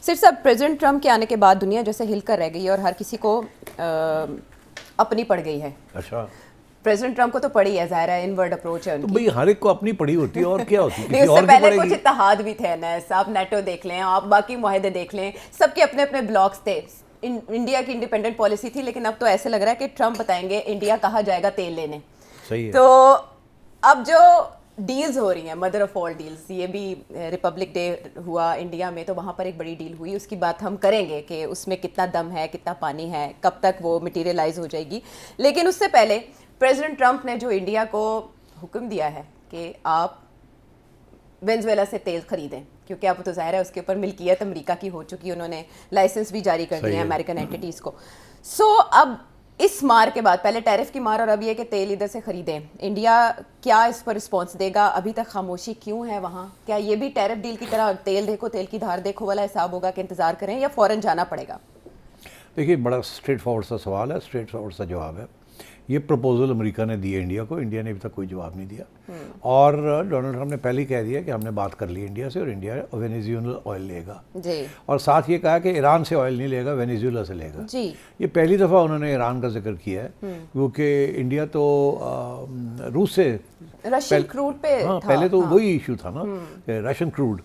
صرف اب president Trump کے آنے کے بعد دنیا جیسے ہل کر رہ گئی ہے اور ہر کسی کو اپنی پڑ گئی ہے. اچھا پریزیڈنٹ ٹرمپ کو تو پڑی ہے, ظاہر ہے انورڈ اپروچ ہے. تو بھئی ہر ایک کو اپنی پڑی ہوتی ہے اور کیا ہوتی ہے, اس سے پہلے کچھ اتحاد بھی تھے نا, آپ نیٹو دیکھ لیں, آپ باقی معاہدے دیکھ لیں, سب کے اپنے اپنے بلاکس تھے. انڈیا کی انڈیپینڈنٹ پالیسی تھی, لیکن اب تو ایسے لگ رہا ہے کہ ٹرمپ بتائیں گے انڈیا کہاں جائے گا تیل لینے. صحیح ہے. تو اب جو ڈیلز ہو رہی ہیں, مدر آف آل ڈیلز, یہ بھی ریپبلک ڈے ہوا انڈیا میں تو وہاں پر ایک بڑی ڈیل ہوئی, اس کی بات ہم کریں گے کہ اس میں کتنا دم ہے, کتنا پانی ہے, کب تک وہ مٹیریلائز ہو جائے گی. لیکن اس سے پہلے پریزیڈنٹ ٹرمپ نے جو انڈیا کو حکم دیا ہے کہ آپ وینزویلا سے تیل خریدیں, کیونکہ اب تو ظاہر ہے اس کے اوپر ملکیت امریکہ کی ہو چکی, انہوں نے لائسنس بھی جاری کر دیا ہے امریکن اینٹیز کو. سو اب اس مار کے بعد, پہلے ٹیرف کی مار اور اب یہ کہ تیل ادھر سے خریدیں, انڈیا کیا اس پر رسپانس دے گا؟ ابھی تک خاموشی کیوں ہے وہاں؟ کیا یہ بھی ٹیرف ڈیل کی طرح تیل دیکھو تیل کی دھار دیکھو والا حساب ہوگا کہ انتظار کریں, یا فوراً جانا پڑے گا؟ دیکھیے بڑا اسٹریٹ فارورڈ سا سوال ہے, اسٹریٹ فارورڈ سا جواب ہے. یہ پروپوزل امریکہ نے دی ہے انڈیا کو, انڈیا نے ابھی تک کوئی جواب نہیں دیا. اور ڈونلڈ ٹرمپ نے پہلے ہی کہہ دیا کہ ہم نے بات کر لی انڈیا سے, اور انڈیا وینیزویلا آئل لے گا. جی. اور ساتھ یہ کہا کہ ایران سے آئل نہیں لے گا, وینیزویلا سے لے گا. جی. یہ پہلی دفعہ انہوں نے ایران کا ذکر کیا ہے, کیونکہ انڈیا تو روس سے رشین کروڈ پہ پہلے تو وہی ایشو تھا نا, رشین کروڈ,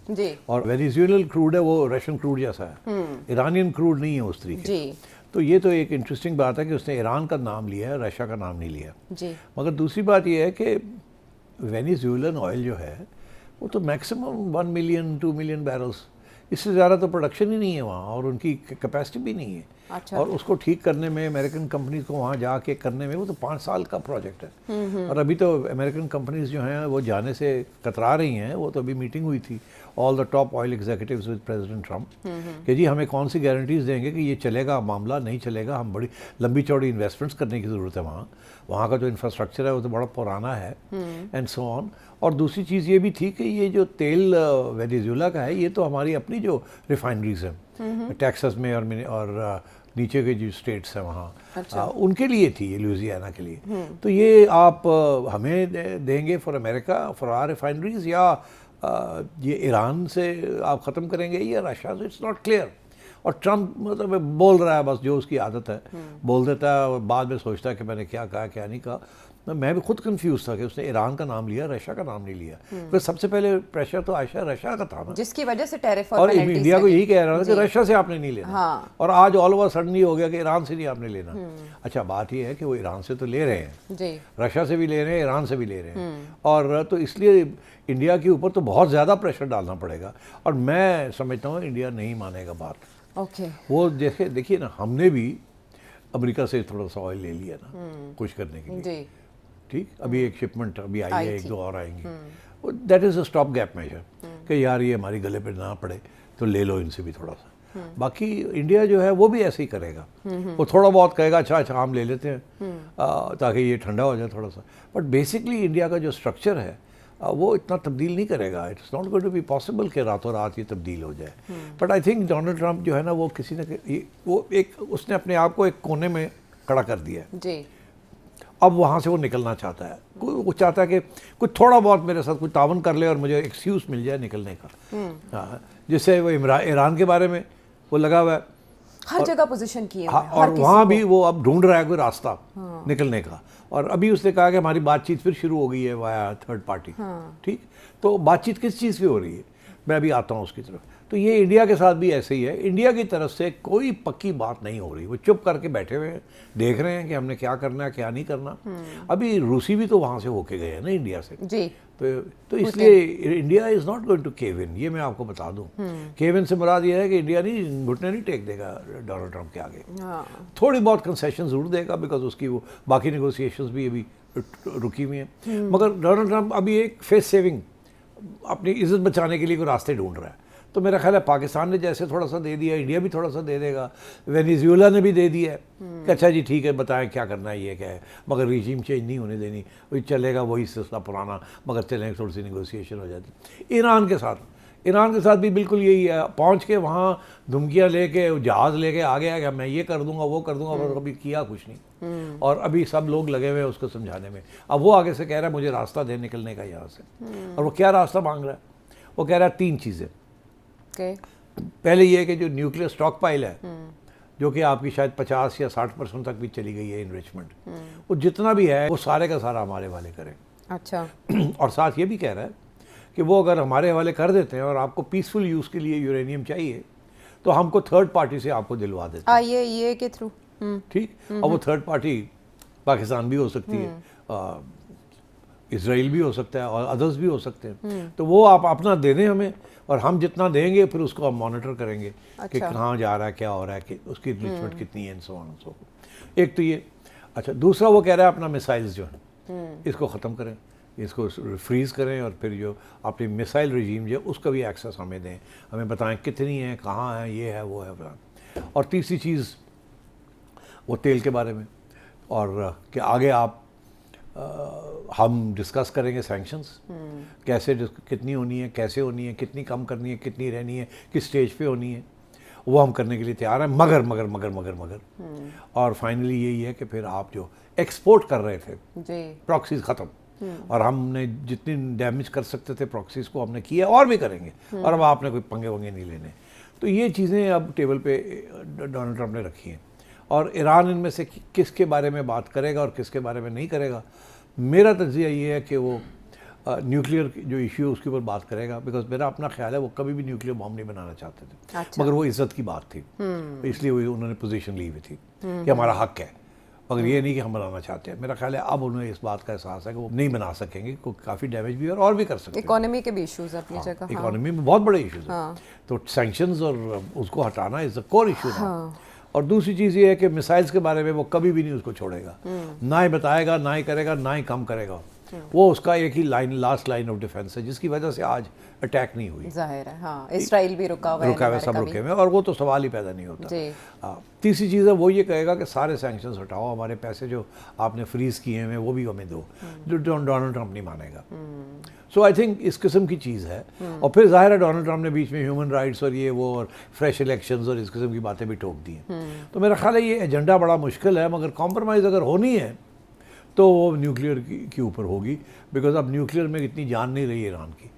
اور وینیزویلن کروڈ ہے وہ رشین کروڈ جیسا ہے, ایرانین کروڈ نہیں ہے اس طریقے. تو یہ تو ایک انٹرسٹنگ بات ہے کہ اس نے ایران کا نام لیا ہے, رشیا کا نام نہیں لیا. مگر دوسری بات یہ ہے کہ وینیزویلن آئل جو ہے وہ تو میکسیمم 1 ملین 2 ملین بیرلز, اس سے زیادہ تو پروڈکشن ہی نہیں ہے وہاں, اور ان کی کیپیسٹی بھی نہیں ہے. اور اس کو ٹھیک کرنے میں, امریکن کمپنیز کو وہاں جا کے کرنے میں, وہ تو 5 سال کا پروجیکٹ ہے. اور ابھی تو امریکن کمپنیز جو ہیں وہ جانے سے کترا رہی ہیں. وہ تو ابھی میٹنگ ہوئی تھی all the top oil executives with president Trump کہ جی ہمیں کون سی گارنٹیز دیں گے کہ یہ چلے گا معاملہ, نہیں چلے گا, ہم بڑی لمبی چوڑی انویسٹمنٹس کرنے کی ضرورت ہے وہاں کا جو انفراسٹرکچر ہے وہ تو بڑا پرانا ہے, اینڈ سو آن. اور دوسری چیز یہ بھی تھی کہ یہ جو تیل وینیزویلا کا ہے یہ تو ہماری اپنی جو ریفائنریز ہیں ٹیکسس میں اور نیچے کے جو اسٹیٹس ہیں وہاں, ان کے لیے تھی, یہ لوزیانا کے لیے. تو یہ آپ ہمیں دیں گے for America for our refineries, یا یہ ایران سے آپ ختم کریں گے یا رشیا سے, اٹس ناٹ کلیئر. اور ٹرمپ مطلب بول رہا ہے بس جو اس کی عادت ہے, بول دیتا ہے اور بعد میں سوچتا ہے کہ میں نے کیا کہا کیا نہیں کہا. میں بھی خود کنفیوز تھا کہ اس نے ایران کا نام لیا, رشیا کا نام نہیں لیا. پھر سب سے پہلے پریشر تو رشیا کا تھا نا, جس کی وجہ سے ٹیرف اور انڈیا کو یہی کہہ رہا تھا کہ رشیا سے آپ نے نہیں لینا, اور آج آل اوور سڈن یہ ہو گیا کہ ایران سے نہیں آپ نے لینا. اچھا بات یہ ہے کہ وہ ایران سے تو لے رہے ہیں, رشیا سے بھی لے رہے ہیں, ایران سے بھی لے رہے ہیں, اور تو اس لیے انڈیا کے اوپر تو بہت زیادہ پریشر ڈالنا پڑے گا. اور میں سمجھتا ہوں انڈیا نہیں مانے گا بات. وہ دیکھیے نا, ہم نے بھی امریکہ سے تھوڑا سا آئل لے لیا نا کچھ کرنے کے لیے, ٹھیک, ابھی ایک شپمنٹ ابھی آئی ہے, 1-2 اور آئیں گی. That is a stop gap measure کہ یار یہ ہماری گلے پہ نہ پڑے تو لے لو ان سے بھی تھوڑا سا. باقی انڈیا جو ہے وہ بھی ایسے ہی کرے گا, وہ تھوڑا بہت کہے گا اچھا ہم لے لیتے ہیں تاکہ یہ ٹھنڈا ہو جائے تھوڑا سا. بٹ بیسکلی انڈیا کا جو اسٹرکچر ہے وہ اتنا تبدیل نہیں کرے گا. It's not going to be possible کہ راتوں رات یہ تبدیل ہو جائے. But I think Donald Trump جو ہے نا وہ کسی نے وہ اس نے اپنے آپ کو ایک کونے میں کھڑا کر دیا ہے. اب وہاں سے وہ نکلنا چاہتا ہے, وہ چاہتا ہے کہ کچھ تھوڑا بہت میرے ساتھ کچھ تعاون کر لے اور مجھے ایکسکیوز مل جائے نکلنے کا. جس سے وہ ایران کے بارے میں وہ لگا ہوا ہے, ہر جگہ پوزیشن کی ہے, اور وہاں بھی وہ اب ڈھونڈ رہا ہے کوئی راستہ نکلنے کا. اور ابھی اس نے کہا کہ ہماری بات چیت پھر شروع ہو گئی ہے وایا تھرڈ پارٹی. ٹھیک, تو بات چیت کس چیز پہ ہو رہی ہے, میں ابھی آتا ہوں اس کی طرف. تو یہ انڈیا کے ساتھ بھی ایسے ہی ہے, انڈیا کی طرف سے کوئی پکی بات نہیں ہو رہی, وہ چپ کر کے بیٹھے ہوئے ہیں, دیکھ رہے ہیں کہ ہم نے کیا کرنا ہے کیا نہیں کرنا. ابھی روسی بھی تو وہاں سے ہو کے گئے ہیں نا انڈیا سے, تو اس لیے India is not going to cave in, یہ میں آپ کو بتا دوں. کیو ان سے مراد یہ ہے کہ انڈیا نہیں گھٹنے نہیں ٹیک دے گا ڈونلڈ ٹرمپ کے آگے. تھوڑی بہت کنسیشن ضرور دے گا, بیکاز اس کی وہ باقی نیگوسیشنز بھی ابھی رکی ہوئی ہیں. مگر ڈونلڈ ٹرمپ ابھی ایک فیس سیونگ, اپنی عزت بچانے کے لیے کوئی راستے ڈھونڈ رہا ہے. تو میرا خیال ہے پاکستان نے جیسے تھوڑا سا دے دیا, انڈیا بھی تھوڑا سا دے دے گا, وینیزویلا نے بھی دے دیا ہے کہ اچھا جی ٹھیک ہے بتائیں کیا کرنا ہے, یہ کیا ہے, مگر ریجیم چینج نہیں ہونے دینی, وہی چلے گا وہی سلسلہ پرانا, مگر چلیں تھوڑی سی نیگوسیشن ہو جاتی. ایران کے ساتھ بھی بالکل یہی ہے, پہنچ کے وہاں دھمکیاں لے کے جہاز لے کے آ گیا کہ میں یہ کر دوں گا وہ کر دوں گا, اور کبھی کیا کچھ نہیں. اور ابھی سب لوگ لگے ہوئے ہیں اس کو سمجھانے میں. اب وہ آگے سے کہہ رہا ہے مجھے راستہ دے نکلنے کا یہاں سے, اور وہ کیا راستہ مانگ رہا ہے, وہ کہہ رہا ہے 3 چیزیں. پہلے یہ ہے کہ جو نیوکلیئر اسٹاک پائل ہے جو کہ آپ کی شاید 50 یا 60% تک بھی چلی گئی ہے انریچمنٹ، وہ جتنا بھی ہے وہ سارے کا سارا ہمارے حوالے کریں. اچھا. اور ساتھ یہ بھی کہہ رہا ہے کہ وہ اگر ہمارے حوالے کر دیتے ہیں اور آپ کو پیسفل یوز کے لیے یورینیم چاہیے تو ہم کو تھرڈ پارٹی سے آپ کو دلوا دیتے ہیں. یہ کے تھرو ٹھیک. اور وہ تھرڈ پارٹی پاکستان بھی ہو سکتی ہے، اسرائیل بھی ہو سکتا ہے اور ادرس بھی ہو سکتے ہیں. تو وہ آپ اپنا دے دیں ہمیں اور ہم جتنا دیں گے پھر اس کو ہم مانیٹر کریں گے کہ کہاں جا رہا ہے، کیا ہو رہا ہے، کہ اس کی انریچمنٹ کتنی ہے. ایک تو یہ. اچھا دوسرا وہ کہہ رہا ہے اپنا میسائلز جو ہیں اس کو ختم کریں، اس کو فریز کریں اور پھر جو اپنی میسائل رجیم جو ہے اس کا بھی ایکسیس ہمیں دیں، ہمیں بتائیں کتنی ہیں، کہاں ہیں، یہ ہے وہ ہے. اور تیسری چیز وہ تیل کے بارے میں، اور کہ آگے آپ ہم ڈسکس کریں گے سینکشنز کیسے کتنی ہونی ہے، کیسے ہونی ہے، کتنی کم کرنی ہے، کتنی رہنی ہے، کس سٹیج پہ ہونی ہے، وہ ہم کرنے کے لیے تیار ہیں. مگر اور فائنلی یہی ہے کہ پھر آپ جو ایکسپورٹ کر رہے تھے پراکسیز ختم، اور ہم نے جتنی ڈیمیج کر سکتے تھے پراکسیز کو ہم نے کیا اور بھی کریں گے، اور اب آپ نے کوئی پنگے ونگے نہیں لینے. تو یہ چیزیں اب ٹیبل پہ ڈونلڈ ٹرمپ نے رکھی ہیں. اور ایران ان میں سے کس کے بارے میں بات کرے گا اور کس کے بارے میں نہیں کرے گا، میرا تجزیہ یہ ہے کہ وہ نیوکلیئر جو ایشو ہے اس کے اوپر بات کرے گا، بیکاز میرا اپنا خیال ہے وہ کبھی بھی نیوکلیئر بام نہیں بنانا چاہتے تھے، مگر وہ عزت کی بات تھی، اس لیے انہوں نے پوزیشن لی ہوئی تھی کہ ہمارا حق ہے، مگر یہ نہیں کہ ہم بنانا چاہتے ہیں. میرا خیال ہے اب انہیں اس بات کا احساس ہے کہ وہ نہیں بنا سکیں گے، کافی ڈیمیج بھی اور بھی کر سکتے ہیں. اکانومی کے بھی ایشوز اپنی جگہ، اکانومی میں بہت بڑے ایشوز ہیں، تو سینکشنز اور اس کو ہٹانا از اے کور ایشو. اور دوسری چیز یہ ہے کہ میسائلز کے بارے میں وہ کبھی بھی نہیں اس کو چھوڑے گا، نہ ہی بتائے گا، نہ ہی کرے گا، نہ ہی کم کرے گا. وہ اس کا ایک ہی لاسٹ لائن آف ڈیفینس ہے جس کی وجہ سے آج اٹیک نہیں ہوئی. ظاہر ہے ہاں، اسرائیل بھی رکا ہوا ہے، سب رکے ہوئے، اور وہ تو سوال ہی پیدا نہیں ہوتا. تیسری چیز ہے وہ یہ کہے گا کہ سارے سینکشنز ہٹاؤ، ہمارے پیسے جو آپ نے فریز کیے ہیں وہ بھی ہمیں دو، جو ڈونلڈ ٹرمپ نہیں مانے گا. سو آئی تھنک اس قسم کی چیز ہے. اور پھر ظاہر ہے ڈونلڈ ٹرمپ نے بیچ میں ہیومن رائٹس اور یہ وہ اور فریش الیکشنز اور اس قسم کی باتیں بھی ٹوک دی ہیں. تو میرا خیال ہے یہ ایجنڈا بڑا مشکل ہے، مگر کمپرومائز اگر ہونی ہے تو وہ نیوکلیئر کے اوپر ہوگی، بیکاز اب نیوکلیئر میں اتنی جان نہیں رہی ایران کی.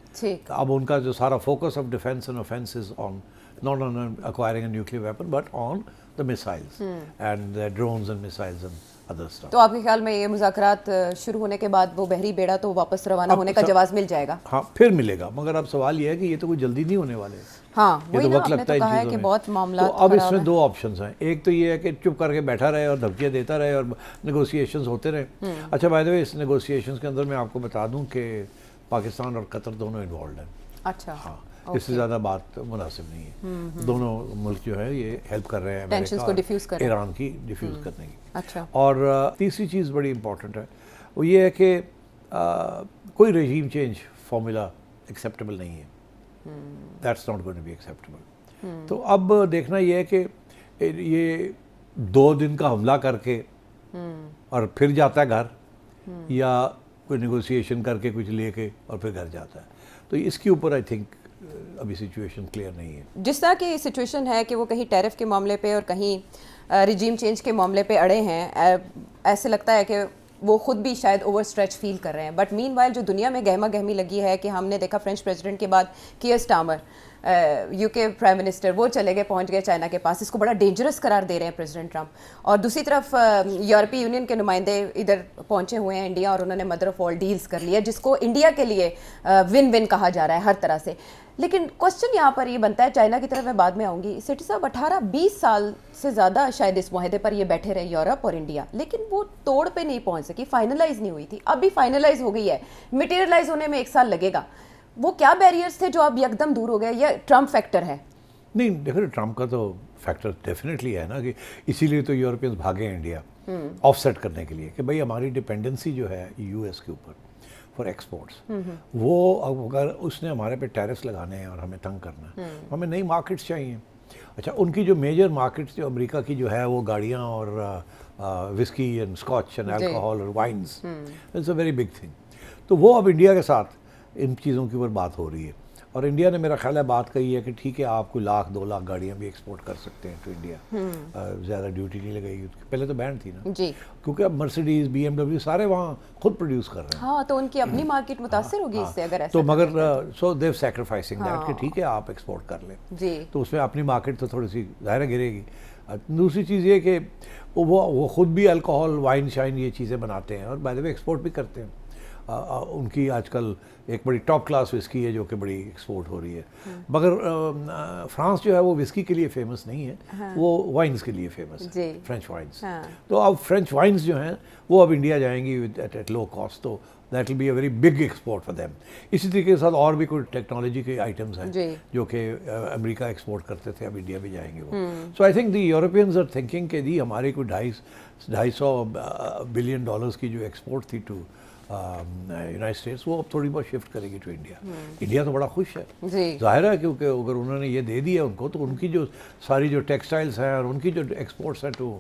اب ان کا جو سارا focus of defence and offence is on not on acquiring a nuclear weapon but on the missiles and drones and missiles and other stuff. تو آپ کے خیال میں یہ مذاکرات شروع ہونے کے بعد وہ بحری بیڑا تو واپس روانہ ہونے کا جواز مل جائے گا؟ ہاں پھر ملے گا، مگر اب سوال یہ ہے کہ یہ تو کوئی جلدی نہیں ہونے والے. ہاں یہ تو وقت لگتا ہے ان چیزوں میں. بہت معاملات. تو اب اس میں دو آپشنز ہیں، ایک تو یہ ہے کہ چپ کر کے بیٹھا رہے اور دھمکیاں دیتا رہے اور نیگوسیشنز ہوتے رہے. اچھا by the way us negotiations کے اندر میں آپ کو بتا دوں کہ پاکستان اور قطر دونوں انوالوڈ ہیں. اچھا ہاں، اس سے زیادہ بات مناسب نہیں ہے. دونوں ملک جو ہے یہ ہیلپ کر رہے ہیں امریکہ ایران کی ڈیفیوز کرنے کی. اچھا. اور تیسری چیز بڑی امپورٹنٹ ہے وہ یہ ہے کہ کوئی رجیم چینج فارمولا ایکسیپٹیبل نہیں ہے. That's not going to be acceptable. تو اب دیکھنا یہ ہے کہ یہ 2 دن کا حملہ کر کے اور پھر جاتا ہے گھر، یا کوئی نیگوسیشن کر کے کچھ لے کے اور پھر گھر جاتا ہے. تو اس کے اوپر آئی تھنک ابھی سچویشن کلیئر نہیں ہے. جس طرح کی سچویشن ہے کہ وہ کہیں ٹیرف کے معاملے پہ اور کہیں رجیم چینج کے معاملے پہ اڑے ہیں، ایسے لگتا ہے کہ وہ خود بھی شاید اوور اسٹریچ فیل کر رہے ہیں. بٹ مین وائل جو دنیا میں گہما گہمی لگی ہے کہ ہم نے دیکھا فرینچ پریزیڈنٹ کے بعد کیئر سٹارمر یو کے پرائم منسٹر وہ چلے گئے، پہنچ گئے چائنا کے پاس. اس کو بڑا ڈینجرس قرار دے رہے ہیں پریزیڈنٹ ٹرمپ. اور دوسری طرف یورپی یونین کے نمائندے ادھر پہنچے ہوئے ہیں انڈیا، اور انہوں نے مدر آف آل ڈیلز کر لیا، جس کو انڈیا کے لیے ون ون کہا جا رہا ہے ہر طرح سے. لیکن کوشچن یہاں پر یہ بنتا ہے، چائنا کی طرف میں بعد میں آؤں گی، سٹی صاحب 18-20 سال سے زیادہ شاید اس معاہدے پر یہ بیٹھے رہے یورپ اور انڈیا، لیکن وہ توڑ پہ نہیں پہنچ سکی، فائنلائز نہیں ہوئی تھی. اب بھی فائنلائز ہو گئی ہے، مٹیریلائز ہونے میں 1 سال لگے گا. وہ کیا بیریئرز تھے جو اب یکدم دور ہو گئے، یا ٹرمپ فیکٹر ہے؟ نہیں دیکھو ٹرمپ کا تو فیکٹر ڈیفینیٹلی ہے نا، کہ اسی لیے تو یورپینز بھاگے انڈیا آف سیٹ کرنے کے لیے کہ بھائی ہماری ڈپینڈنسی جو ہے یو ایس کے اوپر فار ایکسپورٹس، وہ اگر اس نے ہمارے پہ ٹیرفس لگانے ہیں اور ہمیں تنگ کرنا ہے، ہمیں نئی مارکیٹس چاہیے. اچھا ان کی جو میجر مارکیٹس جو امریکہ کی جو ہے وہ گاڑیاں اور whisky and scotch and alcohol اور wines, it's a very big thing. تو وہ اب انڈیا کے ساتھ ان چیزوں کے اوپر بات ہو رہی ہے. اور انڈیا نے میرا خیال ہے بات کہی ہے کہ ٹھیک ہے آپ کوئی 1,00,000-2,00,000 گاڑیاں بھی ایکسپورٹ کر سکتے ہیں ٹو انڈیا، زیادہ ڈیوٹی نہیں لگے گی. پہلے تو بینڈ تھی نا جی کیونکہ اب مرسیڈیز BMW سارے وہاں خود پروڈیوس کر رہے ہیں. ہاں تو ان کی اپنی مارکیٹ متاثر ہوگی اس سے اگر ایسا تو مگر سو دیو سیکریفائسنگ دیٹ کہ ٹھیک ہے آپ ایکسپورٹ کر لیں. جی تو اس میں اپنی مارکیٹ تو تھوڑی سی ظاہر گرے گی. دوسری چیز یہ کہ وہ خود بھی الکوہول وائن شائن یہ چیزیں بناتے ہیں اور بائی دا وے ایکسپورٹ بھی کرتے ہیں. ان کی آج کل ایک بڑی ٹاپ کلاس وسکی ہے جو کہ بڑی ایکسپورٹ ہو رہی ہے. مگر فرانس جو ہے وہ وسکی کے لیے فیمس نہیں ہے، وہ وائنس کے لیے فیمس ہے، فرینچ وائنس. تو اب فرینچ وائنس جو ہیں وہ اب انڈیا جائیں گی ایٹ لو کاسٹ، تو that will be a very big export for them. اسی طریقے کے ساتھ اور بھی کوئی ٹیکنالوجی کے آئٹمس ہیں جو کہ امریکہ ایکسپورٹ کرتے تھے، اب انڈیا بھی جائیں گے وہ. So I think the Europeans are thinking کہ جی ہماری کوئی $250 بلین کی جو ایکسپورٹ تھی ٹو یونائٹڈ اسٹیٹس وہ اب تھوڑی بہت شفٹ کرے گی ٹو انڈیا. انڈیا تو بڑا خوش ہے ظاہر ہے، کیونکہ اگر انہوں نے یہ دے دیا ان کو تو ان کی جو ساری جو ٹیکسٹائلس ہیں اور ان کی جو ایکسپورٹس ہیں ٹو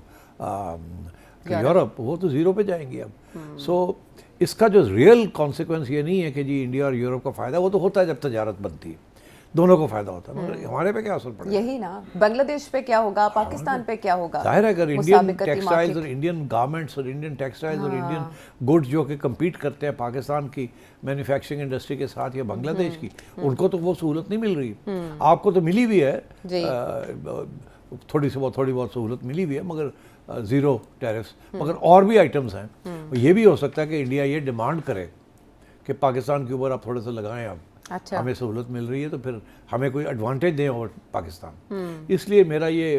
یورپ وہ تو زیرو پہ جائیں گی اب. سو اس کا جو ریئل کانسیکوینس یہ نہیں ہے کہ جی انڈیا اور یورپ کا فائدہ، وہ تو ہوتا ہے جب تجارت بنتی ہے، دونوں کو فائدہ ہوتا ہے. مگر ہمارے پہ کیا اثر پڑے گا؟ یہی نا، بنگلہ دیش پہ کیا ہوگا، پاکستان پہ کیا ہوگا؟ ظاہر ہے اگر انڈین ٹیکسٹائلز اور انڈین گارمنٹس اور انڈین ٹیکسٹائلز اور انڈین گڈز جو کہ کمپیٹ کرتے ہیں پاکستان کی مینوفیکچرنگ انڈسٹری کے ساتھ یا بنگلہ دیش کی، ان کو تو وہ سہولت نہیں مل رہی. آپ کو تو ملی ہوئی ہے، تھوڑی بہت سہولت ملی ہوئی ہے، مگر زیرو ٹیرفس. مگر اور بھی آئٹمس ہیں. یہ بھی ہو سکتا ہے کہ انڈیا یہ ڈیمانڈ کرے کہ پاکستان کے اوپر آپ تھوڑے سے لگائیں، اب ہمیں سہولت مل رہی ہے تو پھر ہمیں کوئی ایڈوانٹیج دیں اوور پاکستان. اس لیے میرا یہ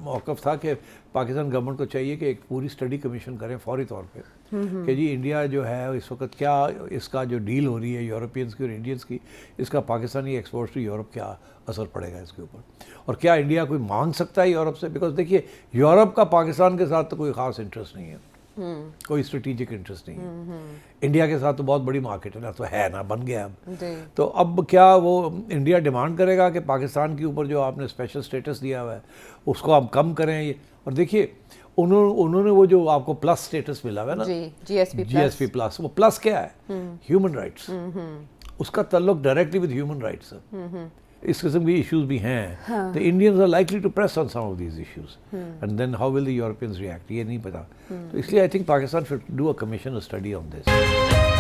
موقف تھا کہ پاکستان گورنمنٹ کو چاہیے کہ ایک پوری اسٹڈی کمیشن کریں فوری طور پہ کہ جی انڈیا جو ہے اس وقت کیا اس کا جو ڈیل ہو رہی ہے یورپینس کی اور انڈینس کی، اس کا پاکستانی ایکسپورٹ ٹو یورپ کیا اثر پڑے گا اس کے اوپر، اور کیا انڈیا کوئی مانگ سکتا ہے یورپ سے. بیکاز دیکھیے یورپ کا پاکستان کے ساتھ تو کوئی خاص انٹرسٹ نہیں ہے، کوئی اسٹریٹجک انٹرسٹ نہیں ہے. انڈیا کے ساتھ تو بہت بڑی مارکیٹ ہے نا، تو ہے نا، بن گیا اب. تو اب کیا وہ انڈیا ڈیمانڈ کرے گا کہ پاکستان کے اوپر جو آپ نے اسپیشل اسٹیٹس دیا ہوا ہے اس کو آپ کم کریں؟ اور دیکھیے انہوں نے وہ جو آپ کو پلس اسٹیٹس ملا ہوا ہے نا، جی ایس پی پلس، وہ پلس کیا ہے؟ Human rights. اس کا تعلق ڈائریکٹلی ود ہیومن رائٹس ہے. اس قسم کی ایشوز بھی ہیں. The Indians are likely to press on some of these issues. And then how will the Europeans react? یہ نہیں پتا. تو اس لیے I think Pakistan should do a commission study on this.